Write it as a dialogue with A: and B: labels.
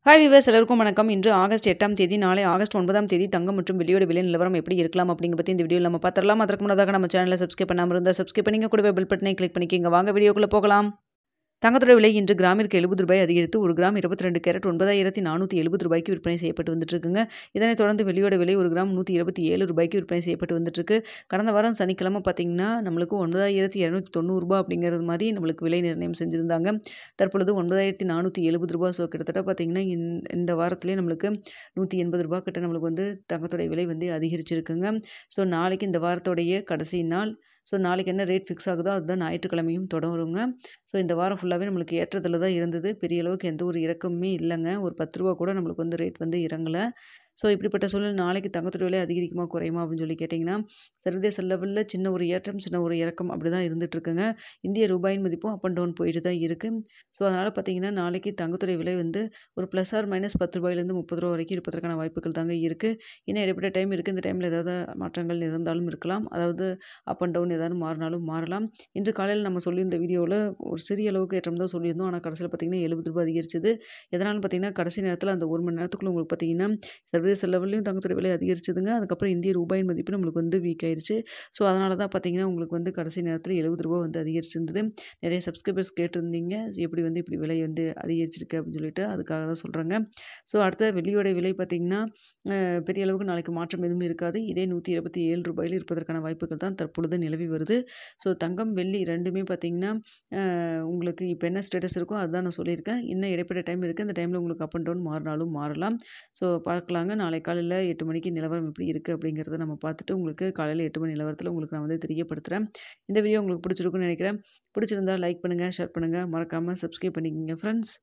A: Hi viewers எல்லாருக்கும் வணக்கம். இன்று ஆகஸ்ட் 8ஆம் தேதி, நாளை ஆகஸ்ட் 9ஆம் தேதி தங்கம் மற்றும் வெள்ளியோட விலை நிலவரம் எப்படி இருக்கலாம் அப்படிங்க பத்தி இந்த வீடியோவில் நம்ம பார்த்துடலாம். அதற்கு முன்னதாக நம்ம சேனலை சப்ஸ்கிரைப் பண்ணாமல் இருந்தால் சப்ஸ்கிரைப் பண்ணிங்க, கூடவே பெல் பட்டனை கிளிக் பண்ணிக்கோங்க. வாங்க வீடியோக்குள்ளே போகலாம். தங்கத்தோட விலை இன்று கிராமிற்கு ரூ. 70 அதிகரித்து ஒரு கிராம் 22 கேரட் 9470 ரூபாய்க்கு விற்பனை செய்யப்பட்டு வந்துட்டு இருக்குங்க. இதனைத் தொடர்ந்து வெள்ளியோட விலை ஒரு கிராம் 127 ரூபாய்க்கு விற்பனை செய்யப்பட்டு வந்துட்டு இருக்கு. கடந்த வாரம் சனிக்கிழமை பார்த்தீங்கன்னா நம்மளுக்கு 9290 ரூபாய் அப்படிங்கிறது மாதிரி நம்மளுக்கு விலை நிர்ணயம் செஞ்சுருந்தாங்க. தற்பொழுது 9470 ரூபாய். ஸோ கிட்டத்தட்ட பார்த்தீங்கன்னா இந்த வாரத்திலே நம்மளுக்கு 180 ரூபாய் கிட்ட நம்மளுக்கு வந்து தங்கத்தோடைய விலை வந்து அதிகரிச்சிருக்குங்க. ஸோ நாளைக்கு இந்த வாரத்தோடைய கடைசி நாள். ஸோ நாளைக்கு என்ன ரேட் ஃபிக்ஸ் ஆகுதோ அதுதான் ஞாயிற்றுக்கிழமையும் தொடருங்க. ஸோ இந்த வாரம் ஃபுல்லாகவே நம்மளுக்கு ஏற்றத்தில் தான் இருந்தது. பெரிய அளவுக்கு எந்த ஒரு இறக்கமுமே இல்லைங்க. ஒரு 10 ரூபா கூட நம்மளுக்கு வந்து ரேட் வந்து இறங்கலை. ஸோ இப்படிப்பட்ட சூழ்நிலை நாளைக்கு தங்கத்தோட விலை அதிகரிக்குமா குறையுமா அப்படின்னு சொல்லி கேட்டிங்கன்னா, சர்வதேச லெவலில் சின்ன ஒரு ஏற்றம் சின்ன ஒரு இறக்கம் அப்படி தான் இருந்துகிட்ருக்குங்க. இந்திய ரூபாயின் மதிப்பும் அப் அண்ட் டவுன் போயிட்டு தான் இருக்குது. ஸோ அதனால் பார்த்தீங்கன்னா நாளைக்கு தங்கத்துடைய விலை வந்து ஒரு ப்ளஸ் ஆர் மைனஸ் 10 ரூபாயிலேருந்து 30 ரூபா வரைக்கும் இருப்பதற்கான வாய்ப்புகள் தாங்க இருக்குது. இன்னும் இடைப்பட்ட டைம் இருக்குது. இந்த டைமில் ஏதாவது மாற்றங்கள் இருந்தாலும் இருக்கலாம். அதாவது அப் அண்ட் டவுன் ஏதாவது மாறினாலும் மாறலாம். இன்று காலையில் நம்ம சொல்லியிருந்த வீடியோவில் ஒரு சிறிய அளவுக்கு ஏற்றம் தான் சொல்லியிருந்தோம். ஆனால் கடைசியில் பார்த்தீங்கன்னா 70 ரூபாய் அதிகரிச்சது. எதனாலும் பார்த்தீங்கன்னா கடைசி நேரத்தில் அந்த 1 மணி நேரத்துக்குள்ள உங்களுக்கு பார்த்தீங்கன்னா சர்வதேச லெவல்லையும் தங்கத்தோட விலை அதிகரிச்சதுங்க. அதுக்கப்புறம் இந்திய ரூபாயின் மதிப்பு நம்மளுக்கு வந்து வீக் ஆயிடுச்சு. ஸோ அதனால தான் பார்த்தீங்கன்னா உங்களுக்கு வந்து கடைசி நேரத்தில் 70 ரூபாய் வந்து அதிகரிச்சிருந்தது. நிறைய சப்ஸ்கிரைபர்ஸ் கேட்டிருந்தீங்க, எப்படி வந்து இப்படி விலை வந்து அதிகரிச்சிருக்கு அப்படின்னு சொல்லிட்டு, அதுக்காக தான் சொல்கிறேங்க. ஸோ அடுத்த வெள்ளியோட விலை பார்த்தீங்கன்னா பெரிய அளவுக்கு நாளைக்கு மாற்றம் எதுவும் இருக்காது. இதே 127 ரூபாயில் இருப்பதற்கான வாய்ப்புகள் தான் தற்பொழுது நிலவி வருது. ஸோ தங்கம் வெள்ளி ரெண்டுமே பார்த்தீங்கன்னா உங்களுக்கு இப்போ என்ன ஸ்டேட்டஸ் இருக்கோ அதுதான் நான் சொல்லியிருக்கேன். இன்னும் இடைப்பட்ட டைம் இருக்குது. அந்த டைமில் உங்களுக்கு அப் அண்ட் டவுன் மாறினாலும் மாறலாம். ஸோ பார்க்கலாங்க. நாளை காலையில் 8 மணிக்கு நிலவரம் எப்படி இருக்குது அப்படிங்கிறத நம்ம பார்த்துட்டு உங்களுக்கு காலையில் 8 மணி நிலவரத்தில் உங்களுக்கு நான் வந்து தெரியப்படுத்துகிறேன். இந்த வீடியோ உங்களுக்கு பிடிச்சிருக்குன்னு நினைக்கிறேன். பிடிச்சிருந்தா லைக் பண்ணுங்கள், ஷேர் பண்ணுங்கள், மறக்காமல் சப்ஸ்கிரைப் பண்ணிக்கோங்க ஃப்ரெண்ட்ஸ்.